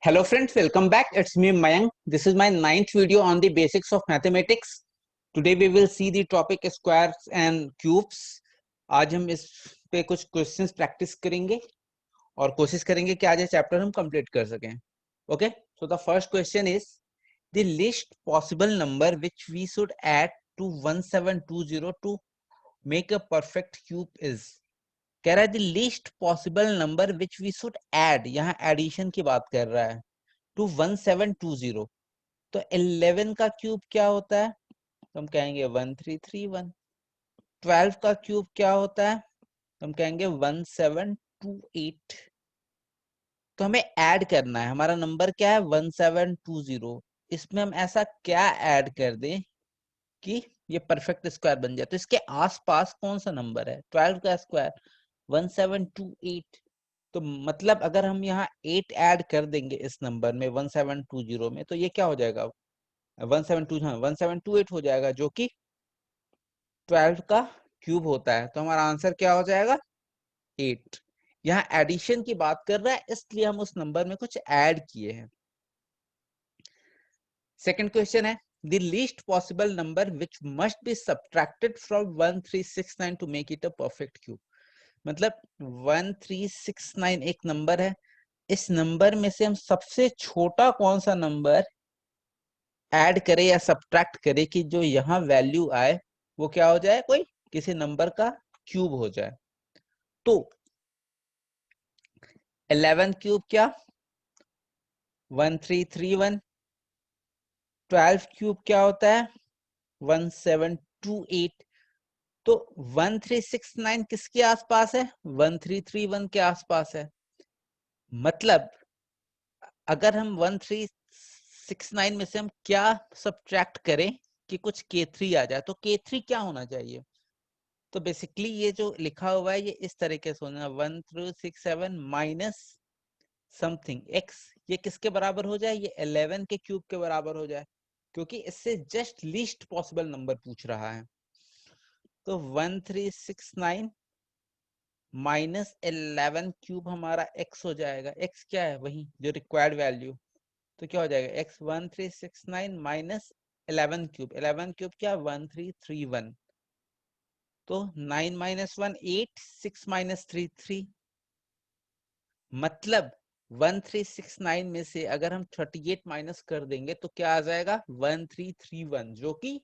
Hello friends, welcome back. It's me Mayank. This is my ninth video on the basics of mathematics. Today we will see the topic squares and cubes. आज हम इस पे कुछ questions practice करेंगे और कोशिश करेंगे कि आज ये चैप्टर हम कंप्लीट कर सकें. Okay, so the first question is the least possible number which we should add to 1720 to make a perfect cube is. कह रहा है the least possible number which we should add, यहाँ addition की बात कर रहा है, to 1720. तो 11 का क्यूब क्या होता है? तो हम कहेंगे 1331. 12 का क्यूब क्या होता है? तो हम कहेंगे 1728. तो हमें ऐड करना है, हमारा नंबर क्या है 1720. इसमें हम ऐसा क्या ऐड कर दें कि ये परफेक्ट स्क्वायर बन जाए. तो इसके आसपास कौन सा नंबर है? 12 का स्क्वायर 1728. तो मतलब अगर हम यहाँ 8 ऐड कर देंगे इस नंबर में 1720 में, तो ये क्या हो जाएगा 1728 हो जाएगा, जो कि 12 का क्यूब होता है. तो हमारा आंसर क्या हो जाएगा 8. यहाँ एडिशन की बात कर रहा है, इसलिए हम उस नंबर में कुछ ऐड किए हैं. सेकंड क्वेश्चन है the least possible number which must be subtracted from 1369 to make it a perfect cube. मतलब 1369 एक नंबर है, इस नंबर में से हम सबसे छोटा कौन सा नंबर ऐड करें या सब्ट्रैक्ट करें कि जो यहाँ वैल्यू आए वो क्या हो जाए, कोई किसी नंबर का क्यूब हो जाए. तो 11 क्यूब क्या 1331. 12 क्यूब क्या होता है 1728. तो 1369 किसके आसपास है? 1331 के आसपास है. मतलब अगर हम 1369 में से हम क्या सब्ट्रैक्ट करें कि कुछ K3 आ जाए, तो K3 क्या होना चाहिए? तो बेसिकली ये जो लिखा हुआ है ये इस तरीके से होना 1367 माइनस समथिंग x, ये किसके बराबर हो जाए? ये 11 के क्यूब के बराबर हो जाए, क्योंकि इससे जस्ट लीस्ट पॉसिबल नंबर पूछ रहा है. तो 1369 माइनस 11 क्यूब हमारा x हो जाएगा. x क्या है? वही जो रिक्वायर्ड वैल्यू. तो क्या हो जाएगा x 1369 माइनस 11 क्यूब. 11 क्यूब क्या 1331. तो 9 माइनस 1 8, 6 माइनस 3 3. मतलब 1369 में से अगर हम 38 माइनस कर देंगे तो क्या आ जाएगा 1331, जो कि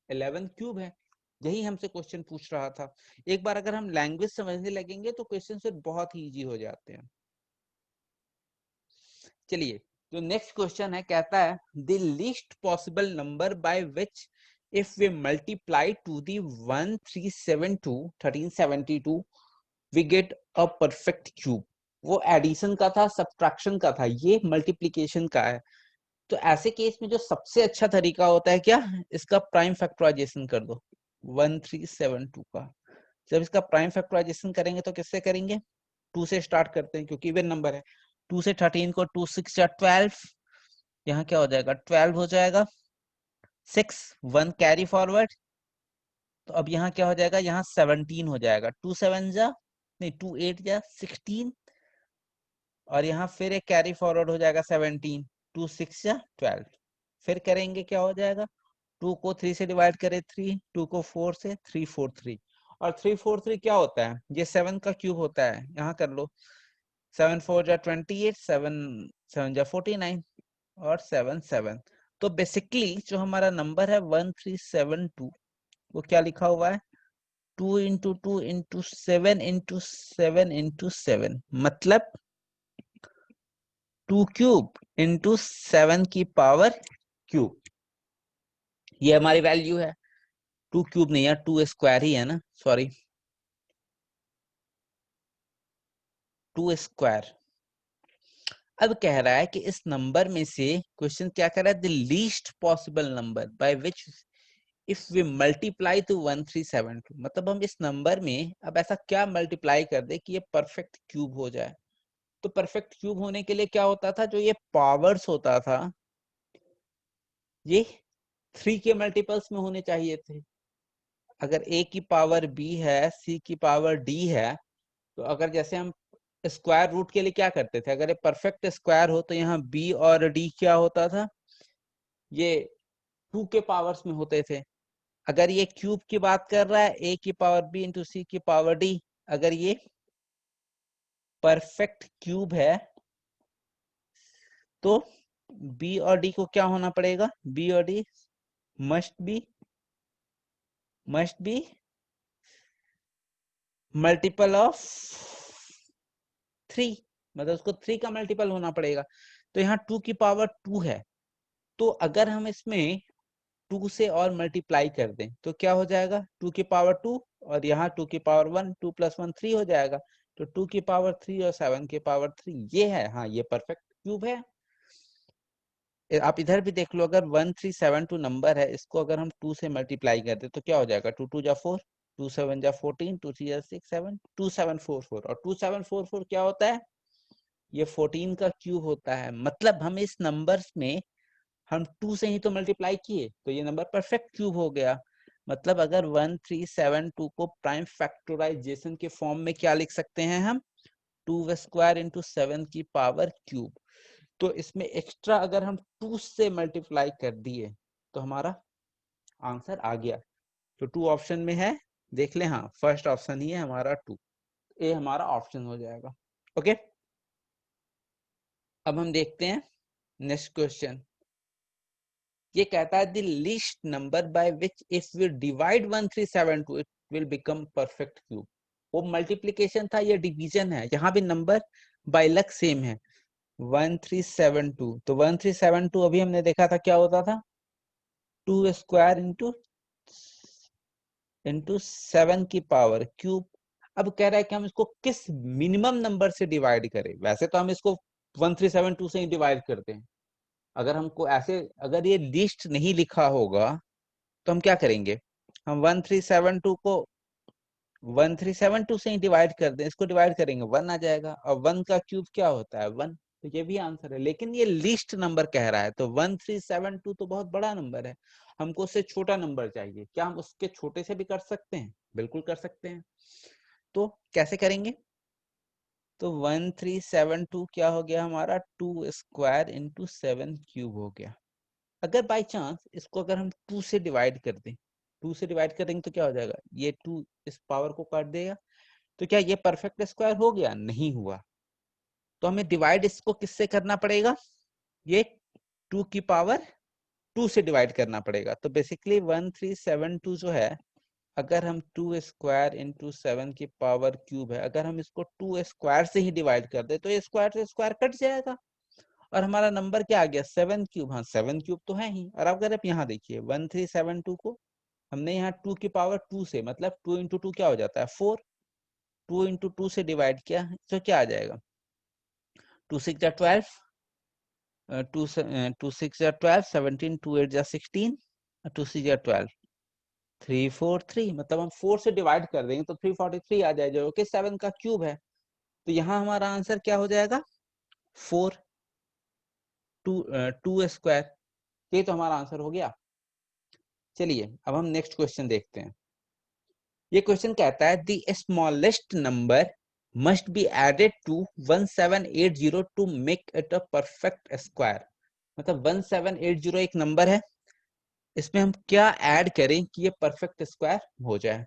11 क्यूब है. यही हमसे क्वेश्चन पूछ रहा था. एक बार अगर हम लैंग्वेज समझने लगेंगे तो क्वेश्चन फिर बहुत ही इजी हो जाते हैं. चलिए, जो नेक्स्ट क्वेश्चन है कहता है the least possible number by which if we multiply to the 1372 we get a perfect cube. वो एडिशन का था, सब्ट्रैक्शन का था, ये मल्टीप्लिकेशन का है. तो ऐसे केस में जो सबसे अच्छा तरीका होता है क्या, इसका प्राइम फैक्टराइजेशन कर दो 1372 का. जब इसका प्राइम फैक्टराइजेशन करेंगे तो किससे करेंगे? 2 से स्टार्ट करते हैं क्योंकि इवन नंबर है. 2 से 13 को 2 6 या 12, यहाँ क्या हो जाएगा 12 हो जाएगा. 6 1 कैरी फॉरवर्ड, तो अब यहाँ क्या हो जाएगा, यहाँ 17 हो जाएगा. 2 7 जा नहीं 2 8 जा 16, और यहाँ फिर एक कैरी फॉरवर्ड हो जाएगा 17. 2 6 या 12. फिर करेंगे क्या हो जाएगा, 2 को 3 से डिवाइड करें 3, 2 को 4 से 3 4 3, और 3 4 3 क्या होता है, ये 7 का क्यूब होता है. यहाँ कर लो 7 4 जा 28, 7 7 जा 49, और 7 7. तो बेसिकली जो हमारा नंबर है 1372, वो क्या लिखा हुआ है 2 इंटू 2 इंटू 7 इंटू 7 इंटू 7, मतलब 2 क्यूब इंटू 7 की पावर क्यूब. ये हमारी वैल्यू है. 2 क्यूब नहीं है, 2 स्क्वायर ही है ना, सॉरी 2 स्क्वायर. अब कह रहा है कि इस नंबर में से क्वेश्चन क्या कर रहा है, the least possible number by which if we multiply to 1372. मतलब हम इस नंबर में अब ऐसा क्या मल्टीप्लाई कर दे कि ये परफेक्ट क्यूब हो जाए. तो परफेक्ट क्यूब होने के लिए क्या होता था, जो ये पावर्स होता था ये 3 के मल्टीपल्स में होने चाहिए थे. अगर a की पावर b है, c की पावर d है, तो अगर जैसे हम स्क्वायर रूट के लिए क्या करते थे, अगर ये परफेक्ट स्क्वायर हो तो यहाँ बी और डी क्या होता था, ये 2 के पावर्स में होते थे। अगर ये क्यूब की बात कर रहा है, ए की पावर बी इंटू सी की पावर डी, अगर ये परफेक्ट क्यूब है तो बी और डी को क्या होना पड़ेगा, बी और D must be multiple of 3, मतलब उसको 3 का मल्टीपल होना पड़ेगा। तो यहाँ 2 की पावर 2 है, तो अगर हम इसमें 2 से और मल्टीप्लाई कर दें तो क्या हो जाएगा, 2 की पावर 2 और यहाँ 2 की पावर 1, 2 + 1 3 हो जाएगा। तो 2 की पावर 3 और 7 की पावर 3 ये है, हाँ ये परफेक्ट क्यूब है। आप इधर भी देख लो, अगर 1372 नंबर है, इसको अगर हम 2 से मल्टीप्लाई कर दे तो क्या हो जाएगा, 2 2 जा 4, 2 7 जा 14, 2 3 जा 6 7, 2744। और 2744 क्या होता है, ये 14 का क्यूब होता है। मतलब हम इस नंबर्स में हम 2 से ही तो मल्टीप्लाई किए, तो ये नंबर परफेक्ट क्यूब हो गया। मतलब अगर 1372 को प्राइम फैक्टराइजेशन के फॉर्म में क्या लिख सकते हैं हम, 2 स्क्वायर इंटू 7 की पावर क्यूब। तो इसमें एक्स्ट्रा अगर हम 2 से मल्टीप्लाई कर दिए तो हमारा आंसर आ गया। तो 2 ऑप्शन में है, देख लें, हाँ फर्स्ट ऑप्शन ही है हमारा 2, ए हमारा ऑप्शन हो जाएगा। ओके, अब हम देखते हैं नेक्स्ट क्वेश्चन। ये कहता है the least number by which if we divide 1372 it will become perfect cube. वो मल्टीप्लिकेशन था, ये डिवीजन है, यहाँ भी नंबर बाय लक सेम है 1372। तो 1372 अभी हमने देखा था क्या होता था, 2 स्क्वायर इंटू 7 की पावर क्यूब। अब कह रहा है कि हम इसको किस मिनिमम नंबर से डिवाइड करें। वैसे तो हम इसको 1372 से ही डिवाइड करते हैं, अगर हमको ऐसे, अगर ये लिस्ट नहीं लिखा होगा तो हम क्या करेंगे, हम 1372 को 1372 से ही डिवाइड कर दें, इसको डिवाइड करेंगे 1 आ जाएगा, और 1 का क्यूब क्या होता है 1, तो ये भी आंसर है। लेकिन ये लिस्ट नंबर कह रहा है, तो 1372 तो बहुत बड़ा नंबर है, हमको उससे छोटा नंबर चाहिए। क्या हम उसके छोटे से भी कर सकते हैं, बिल्कुल कर सकते हैं। तो कैसे करेंगे, तो 1372 क्या हो गया हमारा, 2 स्क्वायर इंटू 7 क्यूब हो गया। अगर बाई चांस इसको अगर हम 2 से डिवाइड कर दें, 2 से डिवाइड करेंगे तो क्या हो जाएगा, ये 2 इस पावर को काट देगा, तो क्या ये परफेक्ट स्क्वायर हो गया, नहीं हुआ। तो हमें डिवाइड इसको किससे करना पड़ेगा, ये 2 की पावर 2 से डिवाइड करना पड़ेगा। तो बेसिकली 1372 जो है, अगर हम 2 स्क्वायर इंटू 7 की पावर क्यूब है, अगर हम इसको 2 स्क्वायर से ही डिवाइड कर दे तो ये स्क्वायर से स्क्वायर कट जाएगा और हमारा नंबर क्या आ गया, 7 क्यूब। हाँ 7 क्यूब तो है ही। और अगर आप यहाँ देखिए 1372 को हमने यहाँ 2 की पावर 2 से, मतलब 2 इंटू 2 क्या हो जाता है 4, 2 इंटू 2 से डिवाइड किया तो क्या आ जाएगा, 2 6 जा 12, 2 6 जा 12, 17 2 8 जा 16, 2 6 जा 12, 343। मतलब हम 4 से डिवाइड कर देंगे तो 343 आ जाएगा, जो कि 7 का क्यूब है। तो यहाँ हमारा आंसर क्या हो जाएगा, 4 2 स्क्वायर। ये तो हमारा आंसर हो गया। चलिए अब हम नेक्स्ट क्वेश्चन देखते हैं। ये क्वेश्चन कहता है the smallest number must be added to 1780 to make it a perfect square. मतलब 1780 एक नंबर है, इसमें हम क्या ऐड करें कि ये परफेक्ट स्क्वायर हो जाए।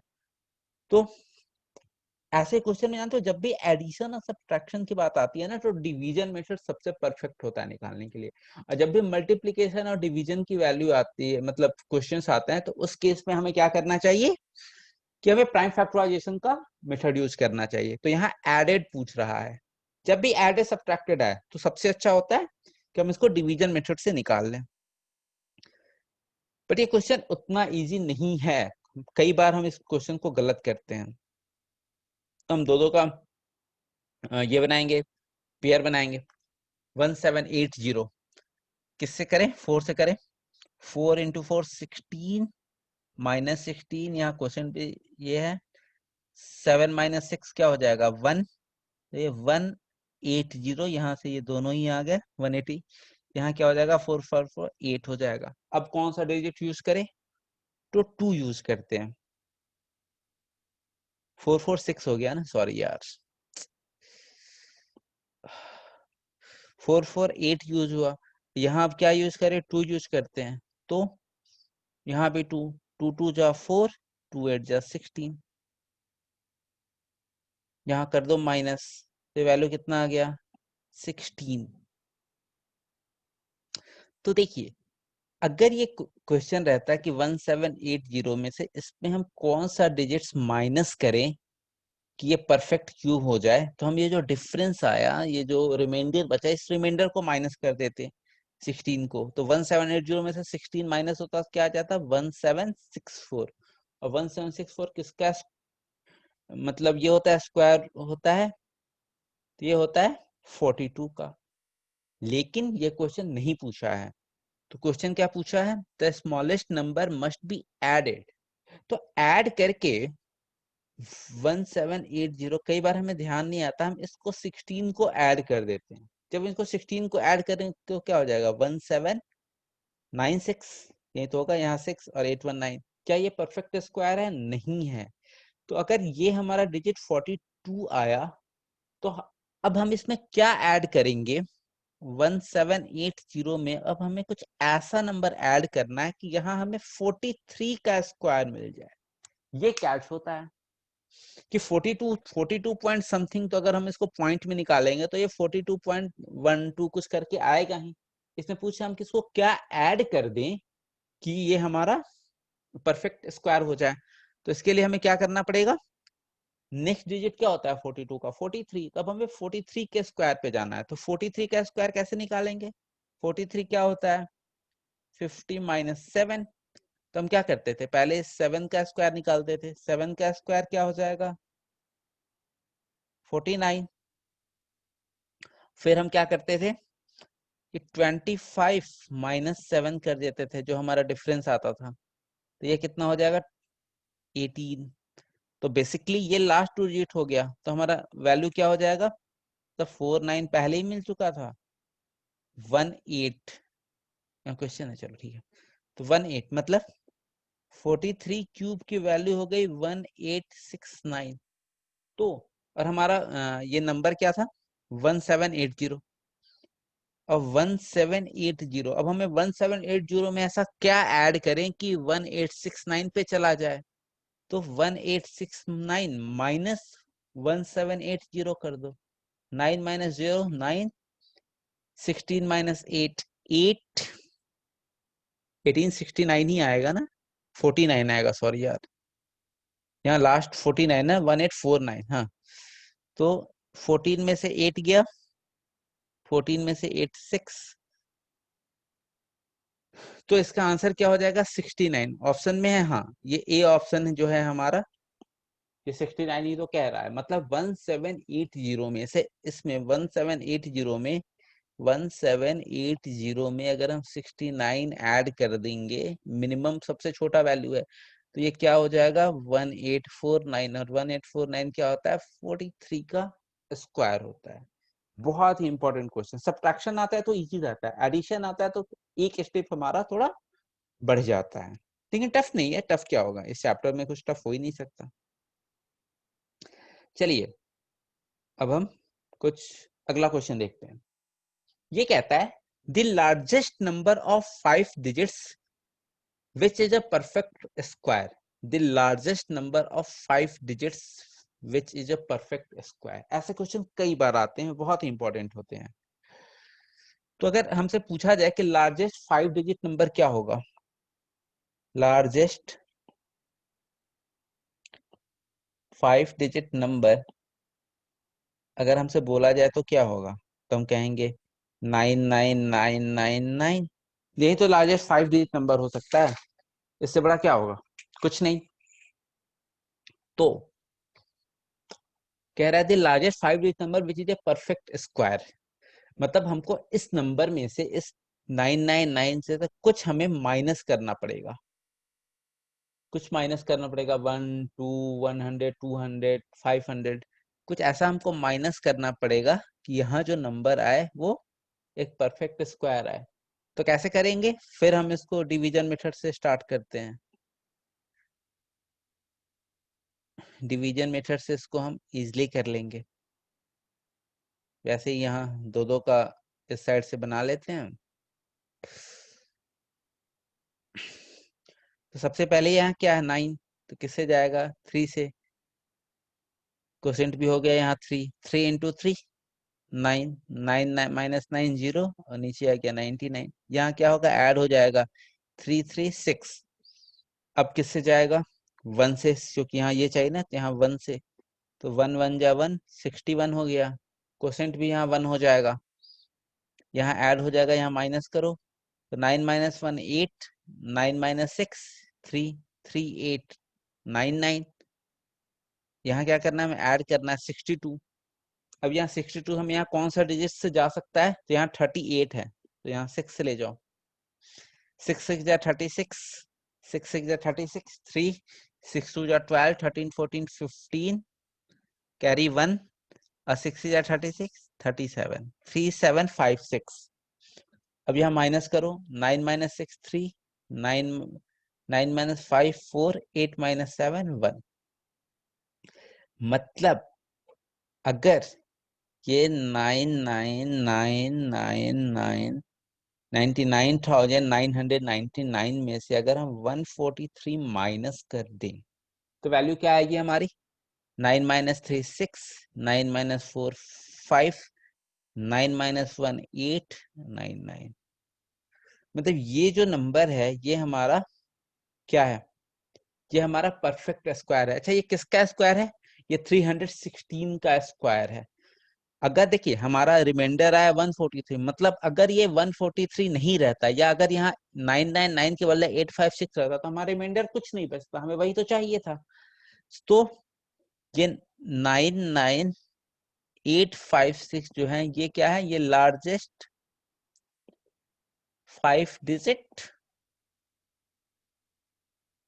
तो ऐसे क्वेश्चन में जानते हो, जब भी एडिशन और सब्ट्रैक्शन की बात आती है ना, तो डिवीजन मेथड सबसे परफेक्ट होता है निकालने के लिए। और जब भी मल्टीप्लिकेशन और डिवीजन की वैल्यू आती है, मतलब क्वेश्चंस आते हैं, तो उस केस में हमें क्या करना चाहिए कि हमें प्राइम फैक्टराइजेशन का मेथड यूज करना चाहिए। तो यहाँ एडेड पूछ रहा है, जब भी एडेड सब्ट्रैक्टेड है तो सबसे अच्छा होता है कि हम इसको डिवीजन मेथड से निकाल लें। बट ये क्वेश्चन उतना इजी नहीं है, कई बार हम इस क्वेश्चन को गलत करते हैं। तो हम दो का ये बनाएंगे, पेयर बनाएंगे। 1780 किससे करें, 4 से करें, 4 इंटू 4 16 माइनस 16, यहाँ क्वेश्चन पे ये है 7 माइनस 6 क्या हो जाएगा 1, ये 180, यहाँ से ये दोनों ही आ गए 180, यहाँ क्या हो जाएगा 4 4 4 8 हो जाएगा। अब कौन सा डिजिट यूज करें, तो 2 यूज करते हैं, 4 4 6 हो गया ना, सॉरी यार। 448 यूज हुआ, यहाँ अब क्या यूज करें, 2 यूज करते हैं, तो यहाँ भी 2, 2 2 जा 4, 2 8 जा 16, यहाँ कर दो माइनस, तो वैल्यू कितना आ गया 16। तो देखिए अगर ये क्वेश्चन रहता है कि 1780 में से इसमें हम कौन सा डिजिट्स माइनस करें कि ये परफेक्ट क्यूब हो जाए, तो हम ये जो डिफरेंस आया, ये जो रिमाइंडर बचा, इस रिमाइंडर को माइनस कर देते 16 को, तो 1780 में से 16 माइनस होता क्या आ जाता 1764, और 1764 किसका मतलब ये होता है स्क्वायर होता है, तो ये होता है 42 का। लेकिन ये क्वेश्चन नहीं पूछा है, तो क्वेश्चन क्या पूछा है, the smallest number must be added. तो ऐड करके 1780, कई बार हमें ध्यान नहीं आता, हम इसको 16 को ऐड कर देते हैं। जब इसको 16 को ऐड करें तो क्या हो जाएगा 1796, ये तो होगा, यहाँ 6 और 819, क्या ये परफेक्ट स्क्वायर है, नहीं है। तो अगर ये हमारा डिजिट 42 आया, तो अब हम इसमें क्या ऐड करेंगे, 1780 में अब हमें कुछ ऐसा नंबर ऐड करना है कि यहाँ हमें 43 का स्क्वायर मिल जाए। ये कैच होता है कि 42 पॉइंट समथिंग, तो अगर हम इसको पॉइंट में निकालेंगे तो ये 42.12 कुछ करके आएगा ही। इसमें पूछा हम किसको क्या ऐड कर दें कि ये हमारा परफेक्ट स्क्वायर हो जाए, तो इसके लिए हमें क्या करना पड़ेगा, नेक्स्ट डिजिट क्या होता है 42 का 43, तब हमें 43 के स्क्वायर पे जाना है। तो 43 का स्क्वायर कैसे निकालेंगे, 43 क्या होता है 50 माइनस 7, तो हम क्या करते थे, पहले 7 का स्क्वायर निकालते थे, 7 का स्क्वायर क्या हो जाएगा 49, फिर हम क्या करते थे कि 25 माइनस 7 कर देते थे, जो हमारा डिफरेंस आता था, तो ये कितना हो जाएगा 18। तो बेसिकली ये लास्ट टू डिजिट हो गया, तो हमारा वैल्यू क्या हो जाएगा, तो 49 पहले ही मिल चुका था, 18 क्वेश्चन है, चलो ठीक है, तो 18 मतलब 43 क्यूब की वैल्यू हो गई 1869। तो और हमारा ये नंबर क्या था 1780, अब 1780, अब हमें 1780 में ऐसा क्या ऐड करें कि 1869 पे चला जाए, तो 1869 माइनस 1780 कर दो, 9 माइनस 0 9, 16 माइनस 8 8, 1869 ही आएगा ना, 49 आएगा, सॉरी यार, यहाँ लास्ट 49 है, 1849, हाँ, तो 14 में से 8 गया, 14 में से 8 6, तो इसका आंसर क्या हो जाएगा 69, ऑप्शन में है, हाँ ये ए ऑप्शन जो है हमारा, ये 69 ही तो कह रहा है, मतलब 1780 में से, इसमें 1780 में अगर हम 69 ऐड कर देंगे, मिनिमम सबसे छोटा वैल्यू है, तो ये क्या हो जाएगा 1849, और 1849 क्या होता है 43 का स्क्वायर होता है। बहुत ही इंपॉर्टेंट क्वेश्चन, सब्ट्रैक्शन आता है तो इजी रहता है, एडिशन आता है तो एक स्टेप हमारा थोड़ा बढ़ जाता है, लेकिन टफ नहीं है, टफ क्या होगा, इस चैप्टर में कुछ टफ हो ही नहीं सकता। चलिए अब हम कुछ अगला क्वेश्चन देखते हैं। ये कहता है the largest number of 5 digits which is a perfect square, the largest number of 5 digits which is a perfect square. ऐसे क्वेश्चन कई बार आते हैं, बहुत ही इंपॉर्टेंट होते हैं। तो अगर हमसे पूछा जाए कि लार्जेस्ट 5 डिजिट नंबर क्या होगा, लार्जेस्ट 5 डिजिट नंबर अगर हमसे बोला जाए तो क्या होगा, तो हम कहेंगे 99999, यही तो लार्जेस्ट 5 डिजिट नंबर हो सकता है, इससे बड़ा क्या होगा, कुछ नहीं। तो कह रहा है the largest 5 digit number which is a perfect square, मतलब हमको इस नंबर में से, इस 999 से तो कुछ हमें माइनस करना पड़ेगा, कुछ माइनस करना पड़ेगा, 1 2 100 200 500, कुछ ऐसा हमको माइनस करना पड़ेगा कि यहाँ जो नंबर आए वो एक परफेक्ट स्क्वायर आए। तो कैसे करेंगे, फिर हम इसको डिवीजन मेथड से स्टार्ट करते हैं, डिवीजन मेथड से इसको हम इजिली कर लेंगे। वैसे ही यहाँ दो दो का इस साइड से बना लेते हैं। तो सबसे पहले यहाँ क्या है 9, तो किससे जाएगा 3 से, क्वोशेंट भी हो गया यहाँ 3 इंटू 3 9, 9 माइनस 9 0 और नीचे आ गया 99। यहाँ क्या होगा ऐड हो जाएगा 3 3 6। अब किससे जाएगा 1 से, क्योंकि यहाँ ये चाहिए ना, यहाँ 1 से, तो 1 1 जा 1 61 हो गया। क्वोशेंट भी यहाँ 1 हो जाएगा, यहाँ ऐड हो जाएगा, यहाँ माइनस करो, तो 9 माइनस 1 8, 9 माइनस 6 3 3 8 9 9। यहाँ क्या करना है, हमें ऐड करना है 62। अब यहाँ 62 हम यहाँ कौन सा डिजिट से जा सकता है, तो यहाँ 38 है, तो यहाँ 6 से ले जाओ, 6 6 जा 36, 6 6 जा 36, 3 6 2 जा 12, 13 14 15, कैरी 1 और 6 जा 36 37 3 7 5 6। अब यहाँ माइनस करो, 9 माइनस 6 3, 9 9 माइनस 5 4, 8 माइनस 7 1। मतलब अगर ये 99,999 99,999 में से अगर हम 143 माइनस कर दें तो वैल्यू क्या आएगी हमारी, 9 माइनस 3 6, 9 माइनस 4 5, 9 माइनस 1 8 9 9। मतलब ये जो नंबर है ये हमारा क्या है, ये हमारा परफेक्ट स्क्वायर है। अच्छा ये किसका स्क्वायर है, ये 316 का स्क्वायर है। अगर देखिए हमारा रिमाइंडर आया 143, मतलब अगर ये 143 नहीं रहता, या अगर यहाँ 999 के बदले 856 रहता तो हमारा रिमाइंडर कुछ नहीं बचता, हमें वही तो चाहिए था। तो ये 99856 जो है ये क्या है, ये लार्जेस्ट 5 डिजिट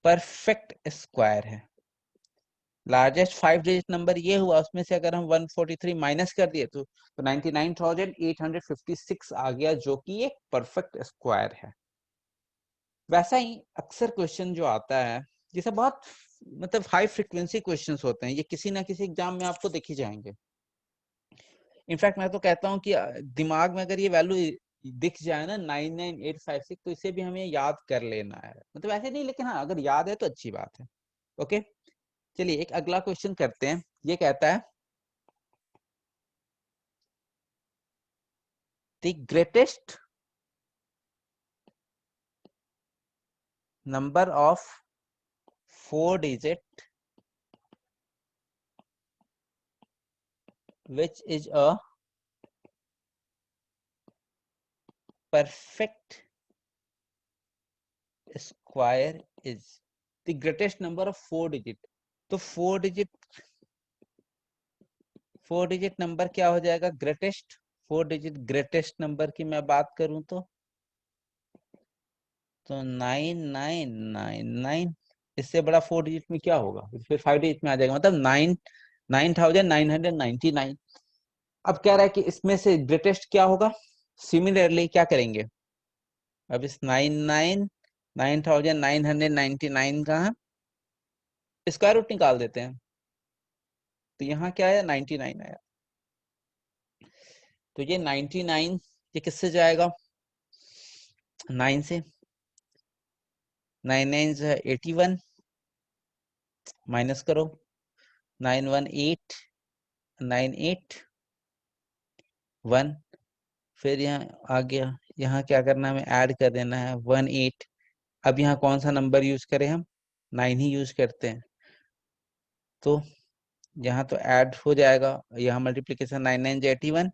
परफेक्ट स्क्वायर है। लार्जेस्ट 5 डिजिट नंबर ये हुआ, उसमें से अगर हम 143 माइनस कर दिए तो 99,856 आ गया, जो कि एक परफेक्ट स्क्वायर है। वैसा ही अक्सर क्वेश्चन जो आता है, ये सब बहुत मतलब हाई फ्रिक्वेंसी क्वेश्चंस होते हैं, ये किसी ना किसी एग्जाम में आपको दिख ही जाएंगे। इनफैक्ट मैं तो कहता हूँ कि दिमाग में अगर ये वैल्यू दिख जाए ना 99856, तो इसे भी हमें याद कर लेना है, मतलब ऐसे नहीं, लेकिन हाँ अगर याद है तो अच्छी बात है। ओके चलिए एक अगला क्वेश्चन करते हैं। ये कहता है the greatest number of 4 digit which is a perfect square is the greatest number of 4 digit। तो 4 डिजिट नंबर क्या हो जाएगा ग्रेटेस्ट, 4 डिजिट ग्रेटेस्ट नंबर की मैं बात करूं तो 9999। इससे बड़ा 4 डिजिट में क्या होगा, फिर 5 डिजिट में आ जाएगा, मतलब 9999। अब कह रहा है कि इसमें से ग्रेटेस्ट क्या होगा। सिमिलरली क्या करेंगे, अब इस 9999 का स्क्वायर रूट निकाल देते हैं, तो यहाँ क्या आया 99 आया। तो ये 99 ये किससे जाएगा 9 से, 9 9 है 81, माइनस करो 9 1 8 9 8 1, फिर यहाँ आ गया, यहाँ क्या करना है हमें ऐड कर देना है 1 8। अब यहाँ कौन सा नंबर यूज करें हम, 9 ही यूज करते हैं, तो यहाँ तो ऐड हो जाएगा, यहाँ मल्टीप्लीकेशन 9 9 81,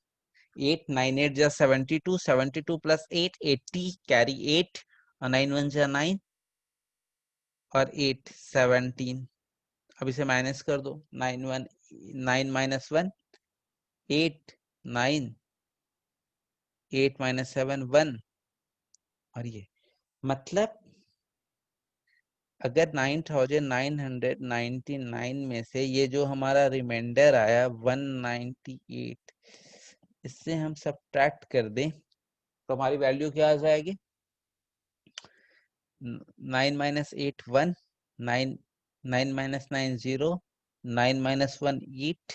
8 9 8 जा 72, 72 प्लस 8 80, कैरी 8 और 9 1 जा 9 और 8 17। अब इसे माइनस कर दो, 9 1 9 माइनस 1 8 9 8 माइनस 7 1। और ये मतलब अगर 9999 में से ये जो हमारा रिमाइंडर आया 198, इससे हम सब्ट्रैक्ट कर दें तो हमारी वैल्यू क्या आ जाएगी, 9 माइनस 8 1, 9 9 माइनस 9 0, 9 माइनस 1 8,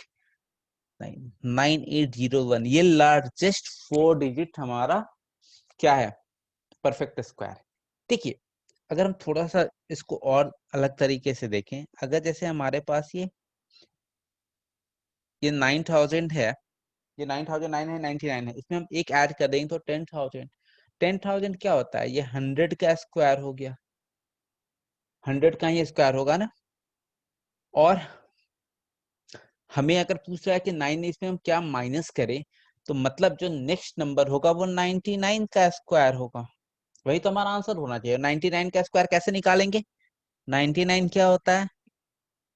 9801, ये लार्जेस्ट 4 डिजिट हमारा क्या है, परफेक्ट स्क्वायर। देखिए अगर हम थोड़ा सा इसको और अलग तरीके से देखें, अगर जैसे हमारे पास ये 9000 है, ये 9009 है, 99 है, इसमें हम एक ऐड कर देंगे तो 10,000। 10,000 क्या होता है, ये 100 का स्क्वायर हो गया, 100 का ही स्क्वायर होगा ना। और हमें अगर पूछ रहा है कि 9 इसमें हम क्या माइनस करें, तो मतलब जो नेक्स्ट नंबर होगा वो 99 का स्क्वायर होगा, वही तो हमारा आंसर होना चाहिए। 99 का स्क्वायर कैसे निकालेंगे, 99 क्या होता है,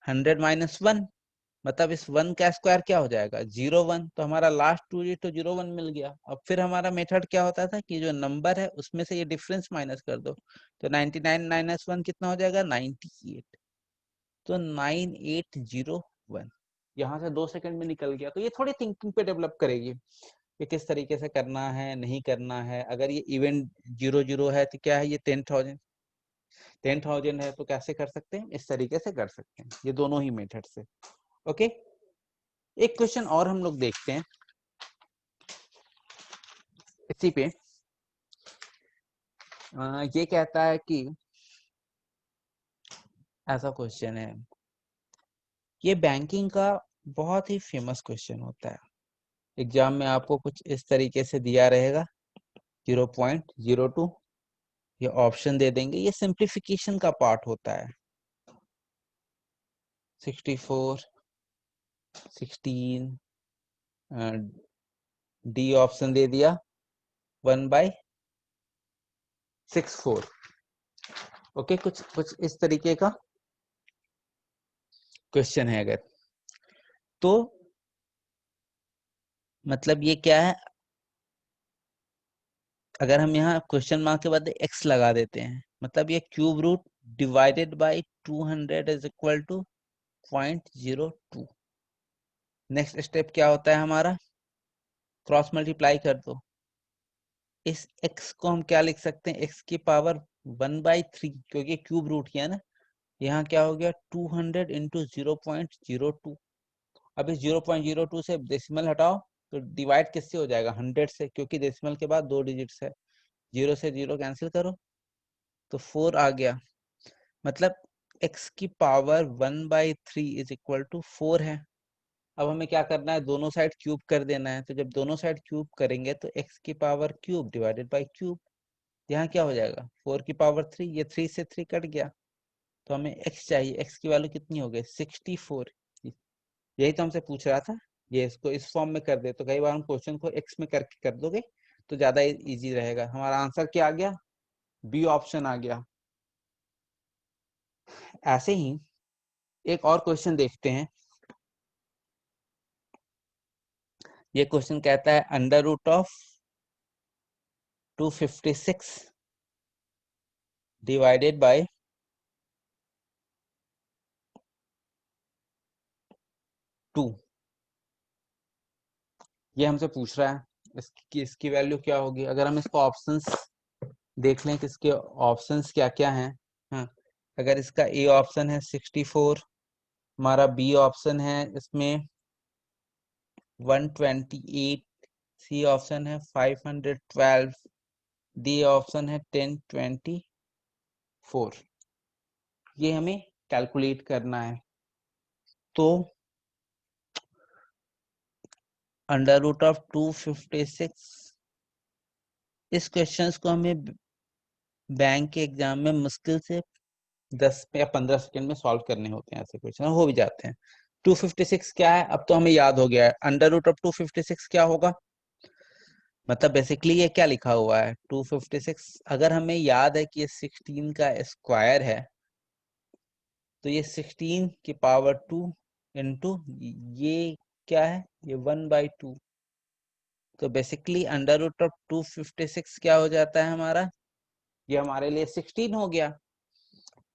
100 माइनस 1, मतलब इस 1 का स्क्वायर क्या हो जाएगा, 01, तो हमारा लास्ट 2 डिजिट तो 01 मिल गया। अब फिर हमारा मेथड क्या होता था कि जो नंबर है उसमें से ये डिफरेंस माइनस कर दो, तो 99 माइनस 1 कितना हो जाएगा, 98, तो 9801 यहाँ से 2 सेकंड में निकल गया। तो ये थोड़ी थिंकिंग पे डेवलप करेगी कि किस तरीके से करना है, नहीं करना है। अगर ये इवेंट 00 है तो क्या है, ये 10,000 है तो कैसे कर सकते हैं, इस तरीके से कर सकते हैं, ये दोनों ही मेथड से। ओके, एक क्वेश्चन और हम लोग देखते हैं इसी पे। ये कहता है कि ऐसा क्वेश्चन है, ये बैंकिंग का बहुत ही फेमस क्वेश्चन होता है, एग्जाम में आपको कुछ इस तरीके से दिया रहेगा 0.02, ये ऑप्शन दे देंगे, ये सिंप्लीफिकेशन का पार्ट होता है। 64, 16, डी ऑप्शन दे दिया, 1/64। ओके, कुछ कुछ इस तरीके का क्वेश्चन है। अगर तो मतलब ये क्या है, अगर हम यहाँ क्वेश्चन मार्क के बाद x लगा देते हैं, मतलब ये cube root divided by 200 is equal to 0.02। Next step क्या होता है हमारा, क्रॉस मल्टीप्लाई कर दो। इस x को हम क्या लिख सकते हैं, x की पावर 1/3, क्योंकि क्यूब रूट किया ना। यहाँ क्या हो गया, 200 इंटू 0.02। अब इस 0.02 से डेसिमल हटाओ तो डिवाइड किससे हो जाएगा, 100 से, क्योंकि डेसिमल के बाद 2 डिजिट्स है। 0 से 0 कैंसिल करो तो 4 आ गया, मतलब x की पावर 1/3 इज इक्वल टू 4 है। अब हमें क्या करना है, दोनों साइड क्यूब कर देना है। तो जब दोनों साइड क्यूब करेंगे तो x की power cube divided by cube, यहाँ क्या हो जाएगा, 4 की पावर 3, ये 3 से 3 कट गया, तो हमें x चाहिए। x की वैल्यू कितनी हो गई, 64। यही तो हमसे पूछ रहा था, ये इसको इस फॉर्म में कर दे, तो कई बार हम क्वेश्चन को x में करके कर दोगे तो ज्यादा इजी रहेगा। हमारा आंसर क्या आ गया, बी ऑप्शन आ गया। ऐसे ही एक और क्वेश्चन देखते हैं। ये क्वेश्चन कहता है under root of 256 divided by 2, ये हमसे पूछ रहा है इसकी वैल्यू क्या होगी। अगर हम इसको ऑप्शंस देख लें कि इसके ऑप्शंस क्या क्या हैं। हाँ, अगर इसका ए ऑप्शन है 64, हमारा बी ऑप्शन है इसमें 128, सी ऑप्शन है 512, डी ऑप्शन है 1024। ये हमें कैलकुलेट करना है। तो अंडर रूट ऑफ 256, इस क्वेश्चंस को हमें बैंक के एग्जाम में मुश्किल से 10 या 15 सेकंड में सॉल्व करने होते हैं। ऐसे क्वेश्चन हो भी जाते हैं। 256 क्या है, अब तो हमें याद हो गया है। अंडर रूट ऑफ 256 क्या होगा, मतलब बेसिकली ये क्या लिखा हुआ है 256, अगर हमें याद है कि ये 16 का स्क्वायर है, तो ये 16 की पावर 2 इंटू ये क्या है, ये 1/2। तो बेसिकली अंडर रूट ऑफ 256 क्या हो जाता है हमारा, ये हमारे लिए 16 हो गया।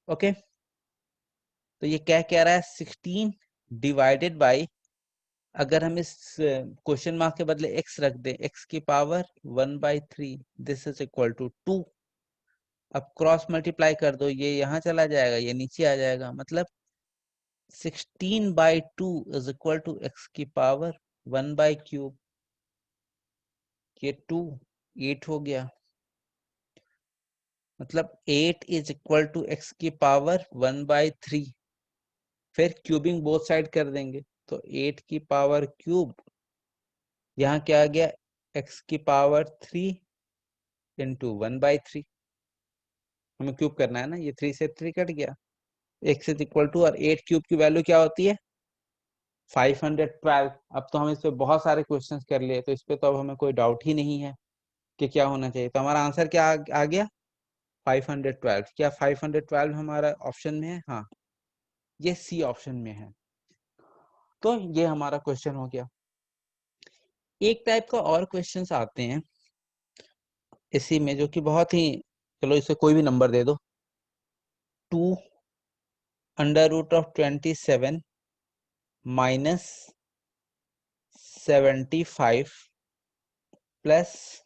ओके, तो ये क्या कह रहा है, 16 डिवाइडेड बाई, अगर हम इस क्वेश्चन मार्क के बदले x रख दें, x की power 1/3, this is equal to 2। अब क्रॉस मल्टीप्लाई कर दो, ये यहाँ चला जाएगा, ये नीचे आ जाएगा, मतलब 16/2 इज इक्वल टू x की पावर 1/3, ये 2, 8 हो गया, मतलब 8 इज इक्वल टू x की पावर 1/3। फिर क्यूबिंग बोथ साइड कर देंगे, तो 8 की पावर क्यूब, यहाँ क्या आ गया, x की पावर 3 इंटू 1/3। हमें क्यूब करना है ना, ये 3 से 3 कट गया, x इज इक्वल टू, और 8 क्यूब की वैल्यू क्या होती है 512। अब तो हम इस पे बहुत सारे क्वेश्चंस कर लिए, तो इस पे तो अब हमें कोई डाउट ही नहीं है कि क्या होना चाहिए। तो हमारा आंसर क्या आ गया 512। क्या 512 हमारा ऑप्शन में है? हाँ, ये सी ऑप्शन में है। तो ये हमारा क्वेश्चन हो गया। एक टाइप का और क्वेश्चंस आते हैं इसी में, जो कि बहुत ही, चलो इसे कोई भी नंबर दे दो, 2√27 माइनस 75 प्लस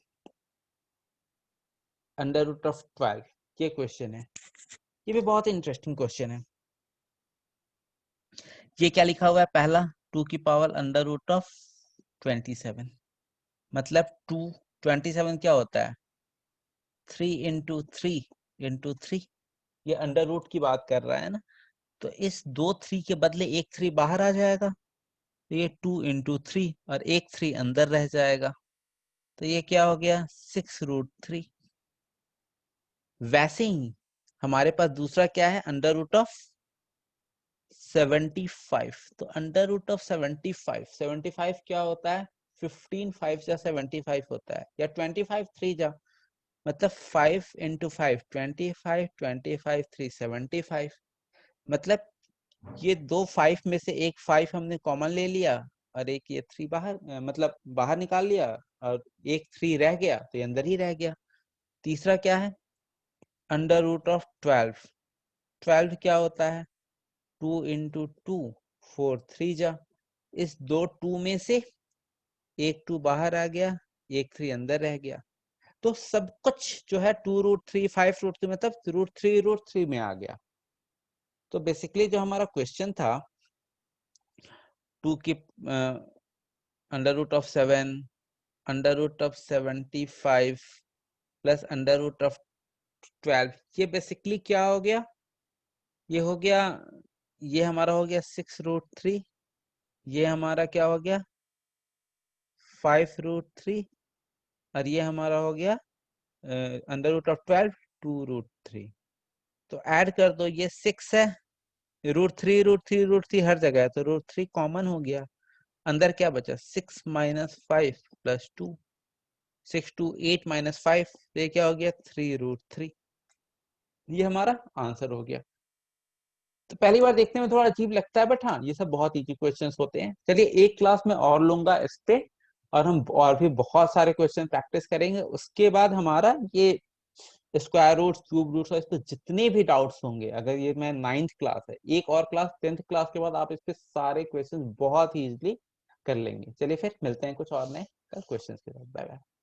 √12, ये क्वेश्चन है। ये भी बहुत इंटरेस्टिंग क्वेश्चन है। ये क्या लिखा हुआ है, पहला 2 की पावर √27, मतलब 27 क्या होता है 3 इंटू 3, ये अंडर रूट की बात कर रहा है ना, तो इस 2 3 के बदले एक 3 बाहर आ जाएगा, तो ये 2 इंटू 3 और एक 3 अंदर रह जाएगा, तो ये क्या हो गया 6√3। वैसे ही हमारे पास दूसरा क्या है √75, तो √75 क्या होता है 15 5 या 75 होता है, या 25 3 जा, मतलब 5 इंटू 5 25, 25 3 75, मतलब ये दो 5 में से एक 5 हमने कॉमन ले लिया, और एक ये 3 बाहर, मतलब बाहर निकाल लिया, और एक 3 रह गया, तो ये अंदर ही रह गया। तीसरा क्या है √12, 12 क्या होता है 2 इंटू 2 4 3 जा, इस दो 2 में से एक 2 बाहर आ गया, एक 3 अंदर रह गया, तो सब कुछ जो है 2√3 5√3, मतलब √3 में आ गया। तो बेसिकली जो हमारा क्वेश्चन था 2 की √7 √75 प्लस √12, ये बेसिकली क्या हो गया, ये हो गया, ये हमारा हो गया 6√3, ये हमारा क्या हो गया 5√3, और ये हमारा हो गया √12 2√3। तो ऐड कर दो, ये 6 है, √3 हर जगह है, तो √3 कॉमन हो गया, अंदर क्या बचा 6 माइनस 5 प्लस 2, 6 2 8 माइनस 5, तो ये क्या हो गया 3√3। ये हमारा आंसर हो गया। तो पहली बार देखने में थोड़ा अजीब लगता है, बट हाँ ये सब बहुत इजी क्वेश्चंस होते हैं। चलिए एक क्लास में और लूंगा इस पे, और हम और भी बहुत सारे क्वेश्चन प्रैक्टिस करेंगे। उसके बाद हमारा ये स्क्वायर रूट्स क्यूब रूट्स और इस पे जितने भी डाउट्स होंगे, अगर ये मैं 9th क्लास है, एक और क्लास 10th क्लास के बाद आप इस पे सारे क्वेश्चन बहुत ही इजिली कर लेंगे। चलिए फिर मिलते हैं कुछ और नए क्वेश्चन के साथ। Bye bye.